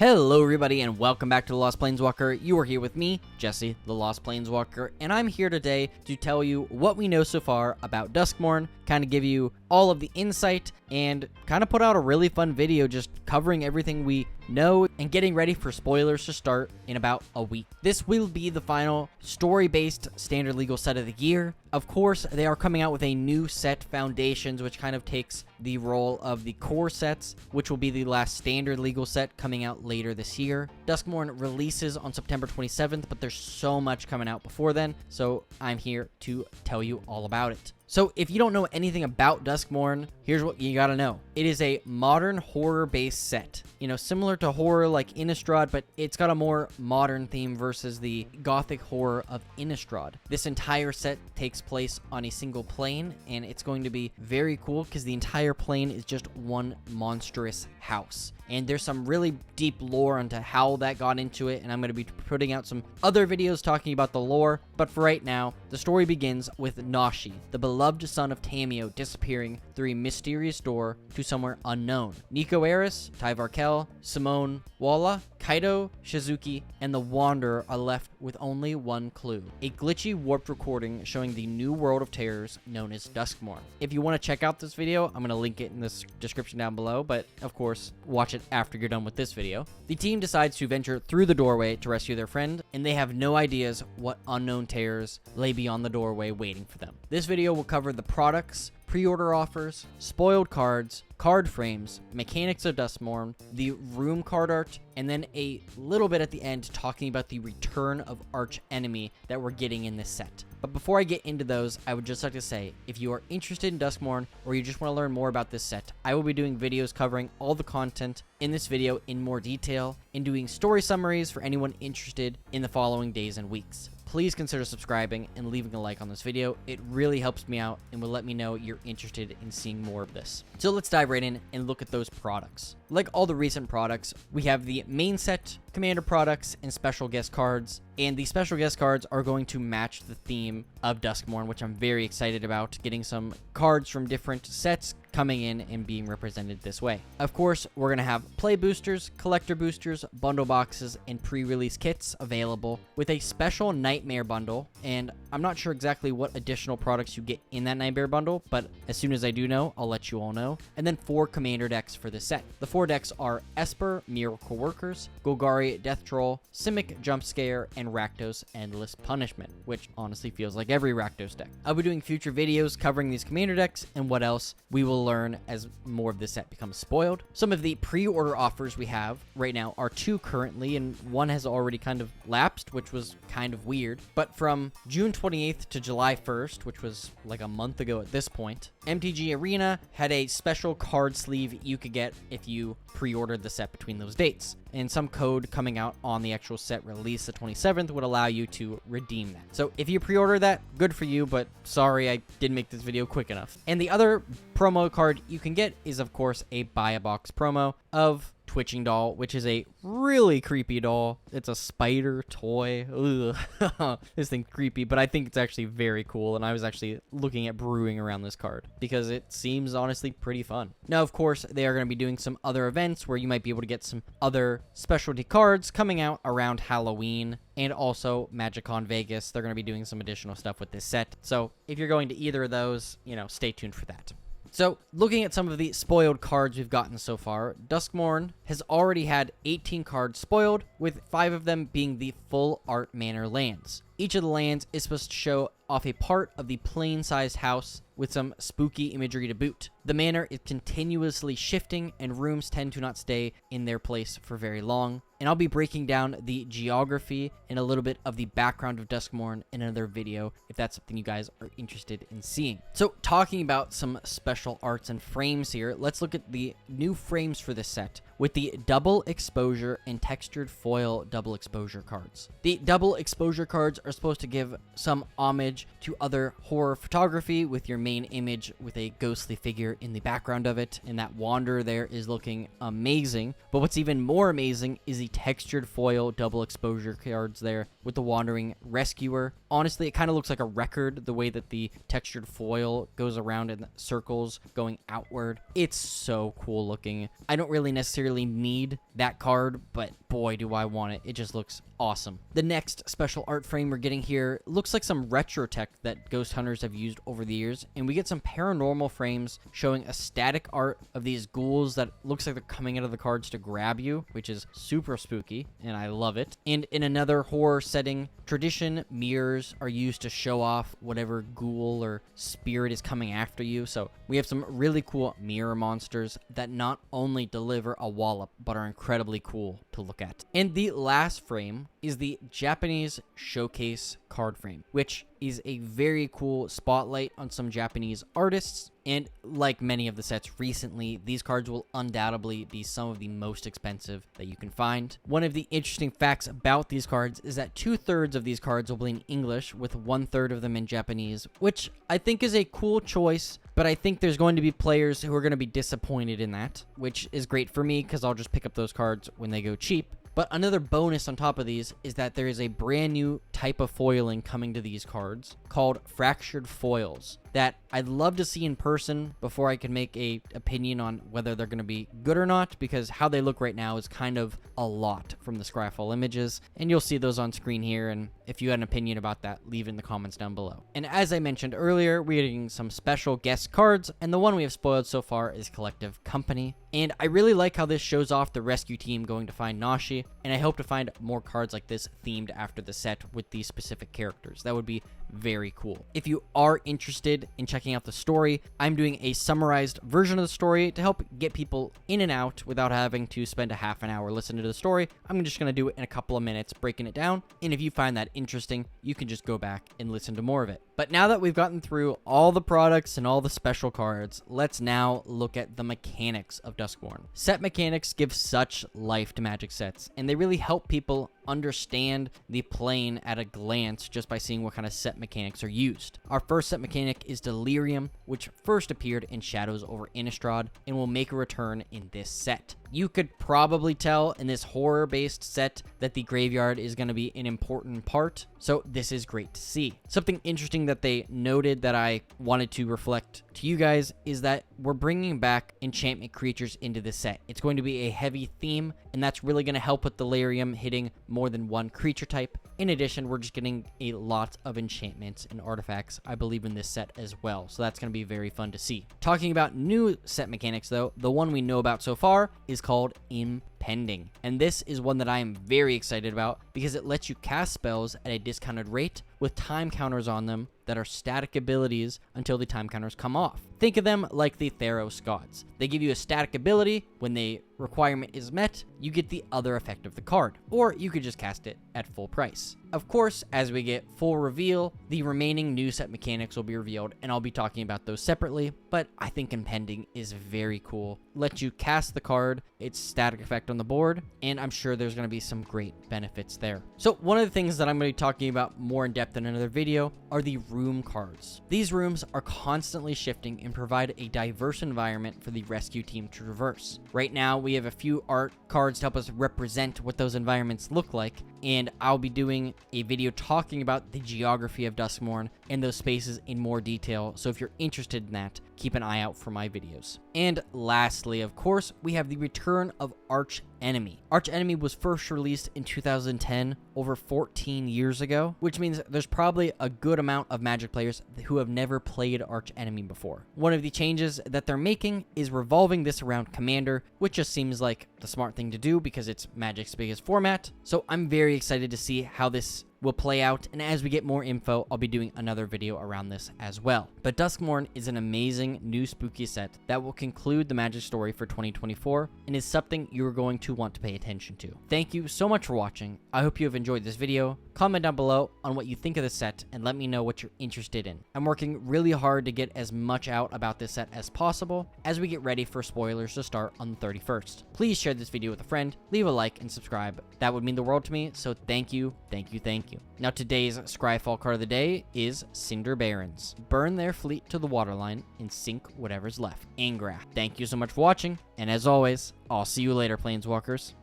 Hello everybody and welcome back to The Lost Planeswalker. You are here with me, Jesse, The Lost Planeswalker, and I'm here today to tell you what we know so far about Duskmourn, kind of give you all of the insight, and kind of put out a really fun video just covering everything we know and getting ready for spoilers to start in about a week. This will be the final story-based standard legal set of the year. Of course, they are coming out with a new set, Foundations, which kind of takes the role of the core sets, which will be the last standard legal set coming out later this year. Duskmourn releases on September 27th, but there's so much coming out before then, so I'm here to tell you all about it. So if you don't know anything about Duskmourn, here's what you gotta know. It is a modern horror-based set. You know, similar to horror like Innistrad, but it's got a more modern theme versus the gothic horror of Innistrad. This entire set takes place on a single plane, and it's going to be very cool because the entire plane is just one monstrous house. And there's some really deep lore into how that got into it, and I'm going to be putting out some other videos talking about the lore. But for right now, the story begins with Nashi, the beloved son of Tamio, disappearing through a mysterious door to somewhere unknown. Nico Eris, Tyvar Kell, Simone Walla, Kaido, Shizuki, and the Wanderer are left with only one clue: a glitchy warped recording showing the new world of terrors known as Duskmourn. If you want to check out this video, I'm going to link it in this description down below, but of course, watch it after you're done with this video. The team decides to venture through the doorway to rescue their friend, and they have no ideas what unknown terrors lay beyond the doorway waiting for them. This video will cover the products, pre-order offers, spoiled cards, card frames, mechanics of Duskmourn, the room card art, and then a little bit at the end talking about the return of arch enemy that we're getting in this set. But before I get into those, I would just like to say, if you are interested in Duskmourn or you just want to learn more about this set, I will be doing videos covering all the content in this video in more detail and doing story summaries for anyone interested in the following days and weeks. Please consider subscribing and leaving a like on this video. It really helps me out and will let me know you're interested in seeing more of this. So let's dive right in and look at those products. Like all the recent products, we have the main set, commander products, and special guest cards. And the special guest cards are going to match the theme of Duskmourn, which I'm very excited about, getting some cards from different sets coming in and being represented this way. Of course, we're going to have play boosters, collector boosters, bundle boxes, and pre-release kits available with a special Nightmare bundle. And I'm not sure exactly what additional products you get in that Nightmare bundle, but as soon as I do know, I'll let you all know. And then 4 commander decks for this set. The 4 decks are Esper, Miracle Workers, Golgari, Death Troll, Simic, Jump Scare, and Rakdos, Endless Punishment, which honestly feels like every Rakdos deck. I'll be doing future videos covering these commander decks and what else we will learn as more of this set becomes spoiled. Some of the pre-order offers we have right now are 2 currently, and one has already kind of lapsed, which was kind of weird. But from June 28th to July 1st, which was like a month ago at this point, MTG Arena had a special card sleeve you could get if you pre-ordered the set between those dates. And some code coming out on the actual set release, the 27th, would allow you to redeem that. So if you pre-order that, good for you, but sorry I didn't make this video quick enough. And the other promo card you can get is, of course, a buy a box promo of Twitching Doll, which is a really creepy doll. It's a spider toy. Ugh. This thing's creepy, but I think it's actually very cool, and I was actually looking at brewing around this card because it seems honestly pretty fun. Now, of course, they are going to be doing some other events where you might be able to get some other specialty cards coming out around Halloween, and also MagicCon Vegas. They're going to be doing some additional stuff with this set. So if you're going to either of those, you know, stay tuned for that. So, looking at some of the spoiled cards we've gotten so far, Duskmourn has already had 18 cards spoiled, with 5 of them being the full art manor lands. Each of the lands is supposed to show off a part of the plane-sized house with some spooky imagery to boot. The manor is continuously shifting, and rooms tend to not stay in their place for very long. And I'll be breaking down the geography and a little bit of the background of Duskmourn in another video if that's something you guys are interested in seeing. So, talking about some special arts and frames here, let's look at the new frames for this set with the double exposure and textured foil double exposure cards. The double exposure cards are supposed to give some homage to other horror photography with your main image with a ghostly figure in the background of it, and that Wanderer there is looking amazing. But what's even more amazing is the textured foil double exposure cards there with the Wandering Rescuer. Honestly, it kind of looks like a record, the way that the textured foil goes around in circles going outward. It's so cool looking. I don't really necessarily need that card, but boy, do I want it. It just looks awesome. The next special art frame we're getting here looks like some retro tech that ghost hunters have used over the years, and we get some paranormal frames showing a static art of these ghouls that looks like they're coming out of the cards to grab you, which is super spooky, and I love it. And in another horror setting, tradition mirrors are used to show off whatever ghoul or spirit is coming after you. So we have some really cool mirror monsters that not only deliver a wallop, but are incredibly cool to look at. And the last frame is the Japanese Showcase card frame, which is a very cool spotlight on some Japanese artists. And like many of the sets recently, these cards will undoubtedly be some of the most expensive that you can find. One of the interesting facts about these cards is that 2/3 of these cards will be in English, with 1/3 of them in Japanese, which I think is a cool choice, but I think there's going to be players who are going to be disappointed in that, which is great for me because I'll just pick up those cards when they go cheap. But another bonus on top of these is that there is a brand new type of foiling coming to these cards called fractured foils that I'd love to see in person before I can make a opinion on whether they're going to be good or not, because how they look right now is kind of a lot from the Scryfall images, and you'll see those on screen here, and if you had an opinion about that, leave it in the comments down below. And as I mentioned earlier, we're getting some special guest cards, and the one we have spoiled so far is Collective Company. And I really like how this shows off the rescue team going to find Nashi, and I hope to find more cards like this themed after the set with these specific characters. That would be very cool. If you are interested in checking out the story, I'm doing a summarized version of the story to help get people in and out without having to spend a half an hour listening to the story. I'm just going to do it in a couple of minutes, breaking it down, and if you find that interesting, you can just go back and listen to more of it. But now that we've gotten through all the products and all the special cards, let's now look at the mechanics of Duskmourn. Set mechanics give such life to Magic sets, and they really help people understand the plane at a glance just by seeing what kind of set mechanics are used. Our first set mechanic is Delirium, which first appeared in Shadows over Innistrad and will make a return in this set. You could probably tell in this horror-based set that the graveyard is going to be an important part, so this is great to see. Something interesting that they noted that I wanted to reflect to you guys is that we're bringing back enchantment creatures into the set. It's going to be a heavy theme, and that's really going to help with Delirium hitting more than one creature type. In addition, we're just getting a lot of enchantments and artifacts, I believe, in this set as well, so that's going to be very fun to see. Talking about new set mechanics, though, the one we know about so far is called Impending, and this is one that I am very excited about because it lets you cast spells at a discounted rate with time counters on them that are static abilities until the time counters come off. Think of them like the Theros gods. They give you a static ability. When the requirement is met, you get the other effect of the card, or you could just cast it at full price. Of course, as we get full reveal, the remaining new set mechanics will be revealed, and I'll be talking about those separately, but I think Impending is very cool. Lets you cast the card, its static effect on the board, and I'm sure there's going to be some great benefits there. So one of the things that I'm going to be talking about more in depth in another video are the room cards. These rooms are constantly shifting and provide a diverse environment for the rescue team to traverse. Right now, we have a few art cards to help us represent what those environments look like, and I'll be doing a video talking about the geography of Duskmourn and those spaces in more detail, so if you're interested in that, keep an eye out for my videos. And lastly, of course, we have the return of Arch Enemy. Arch Enemy was first released in 2010, over 14 years ago, which means there's probably a good amount of Magic players who have never played Arch Enemy before. One of the changes that they're making is revolving this around Commander, which just seems like the smart thing to do because it's Magic's biggest format. So I'm very excited to see how this will play out, and as we get more info, I'll be doing another video around this as well. But Duskmourn is an amazing new spooky set that will conclude the Magic story for 2024 and is something you're going to want to pay attention to. Thank you so much for watching. I hope you have enjoyed this video. Comment down below on what you think of the set and let me know what you're interested in. I'm working really hard to get as much out about this set as possible as we get ready for spoilers to start on the 31st. Please share this video with a friend, leave a like, and subscribe. That would mean the world to me, so thank you, thank you, thank you. Now today's Scryfall card of the day is Cinder Barons. Burn their fleet to the waterline and sink whatever's left. Ingra. Thank you so much for watching, and as always, I'll see you later, Planeswalkers.